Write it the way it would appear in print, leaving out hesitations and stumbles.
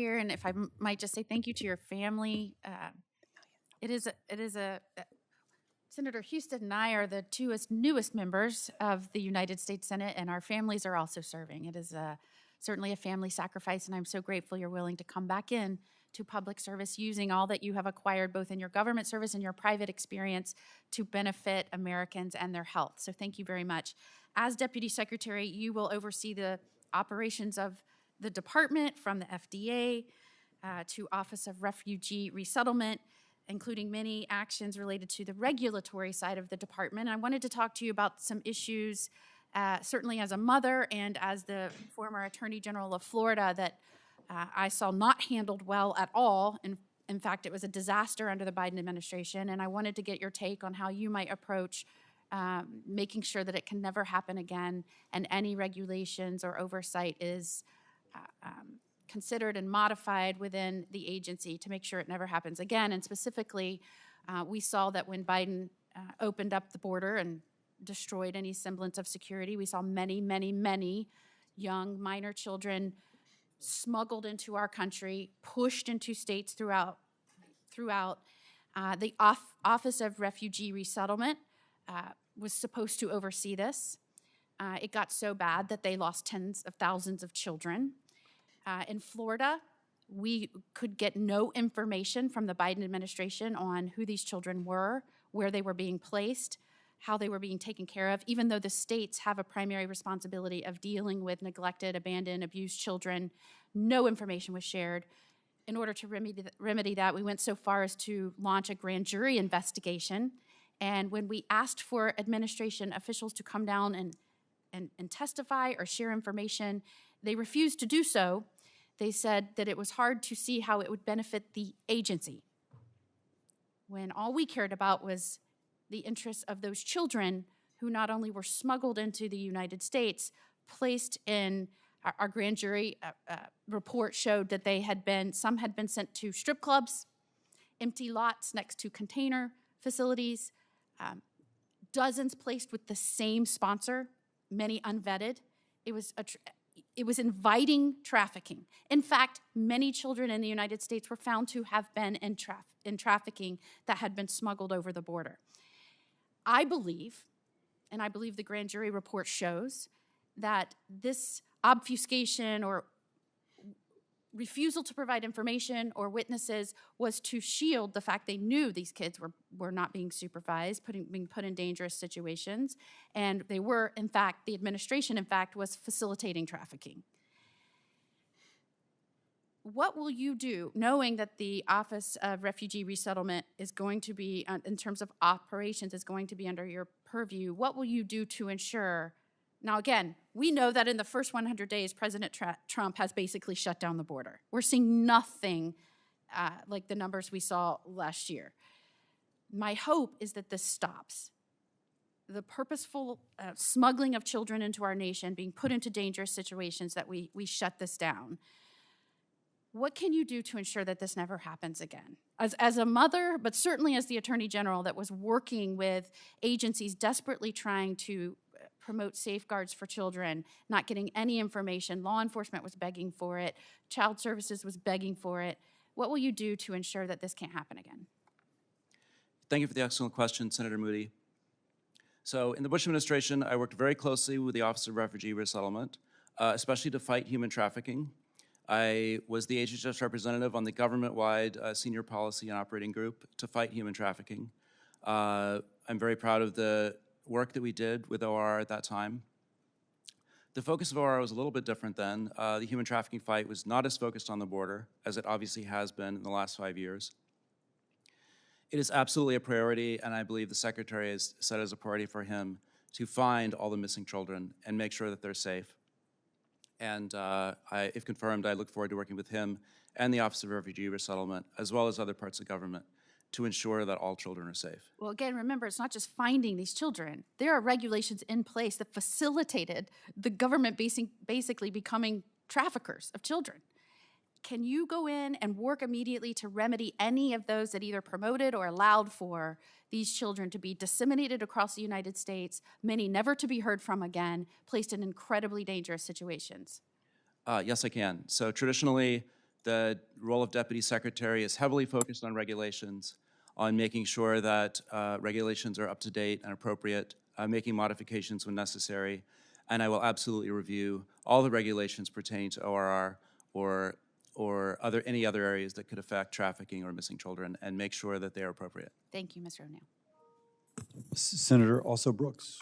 here, and if I might just say thank you to your family. Senator Houston and I are the two newest members of the United States Senate, and our families are also serving. It is certainly a family sacrifice, and I'm so grateful you're willing to come back in to public service using all that you have acquired both in your government service and your private experience to benefit Americans and their health. So thank you very much. As Deputy Secretary, you will oversee the operations of the department from the FDA to Office of Refugee Resettlement, including many actions related to the regulatory side of the department. I wanted to talk to you about some issues, certainly as a mother and as the former Attorney General of Florida, that I saw not handled well at all. In fact, it was a disaster under the Biden administration, and I wanted to get your take on how you might approach making sure that it can never happen again, and any regulations or oversight is considered and modified within the agency to make sure it never happens again. And specifically, we saw that when Biden opened up the border and destroyed any semblance of security, we saw many, many, many young minor children smuggled into our country, pushed into states throughout. The Office of Refugee Resettlement was supposed to oversee this. It got so bad that they lost tens of thousands of children. In Florida, we could get no information from the Biden administration on who these children were, where they were being placed, how they were being taken care of, even though the states have a primary responsibility of dealing with neglected, abandoned, abused children. No information was shared. In order to remedy that, we went so far as to launch a grand jury investigation. And when we asked for administration officials to come down and testify or share information, they refused to do so. They said that it was hard to see how it would benefit the agency, when all we cared about was the interests of those children who not only were smuggled into the United States, placed in our grand jury report showed that some had been sent to strip clubs, empty lots next to container facilities, dozens placed with the same sponsor, many unvetted. It was inviting trafficking. In fact, many children in the United States were found to have been in trafficking that had been smuggled over the border. I believe, and I believe the grand jury report shows, that this obfuscation or refusal to provide information or witnesses was to shield the fact they knew these kids were not being supervised, being put in dangerous situations, and they were, in fact, the administration, in fact, was facilitating trafficking. What will you do, knowing that the Office of Refugee Resettlement is going to be, in terms of operations, is going to be under your purview? What will you do to ensure? Now, again, we know that in the first 100 days, President Trump has basically shut down the border. We're seeing nothing like the numbers we saw last year. My hope is that this stops. The purposeful smuggling of children into our nation, being put into dangerous situations, that we shut this down. What can you do to ensure that this never happens again? As a mother, but certainly as the Attorney General that was working with agencies desperately trying to promote safeguards for children, not getting any information, law enforcement was begging for it, child services was begging for it. What will you do to ensure that this can't happen again? Thank you for the excellent question, Senator Moody. So in the Bush administration, I worked very closely with the Office of Refugee Resettlement, especially to fight human trafficking. I was the HHS representative on the government-wide senior policy and operating group to fight human trafficking. I'm very proud of the work that we did with OR at that time. The focus of OR was a little bit different then. The human trafficking fight was not as focused on the border as it obviously has been in the last 5 years. It is absolutely a priority, and I believe the Secretary has set as a priority for him to find all the missing children and make sure that they're safe. And if confirmed, I look forward to working with him and the Office of Refugee Resettlement, as well as other parts of government, to ensure that all children are safe. Well, again, remember, it's not just finding these children. There are regulations in place that facilitated the government basically becoming traffickers of children. Can you go in and work immediately to remedy any of those that either promoted or allowed for these children to be disseminated across the United States, many never to be heard from again, placed in incredibly dangerous situations? Yes, I can. So traditionally, The role of Deputy Secretary is heavily focused on regulations, on making sure that regulations are up to date and appropriate, making modifications when necessary, and I will absolutely review all the regulations pertaining to ORR or any other areas that could affect trafficking or missing children and make sure that they are appropriate. Thank you, Mr. O'Neill. Senator Also Brooks.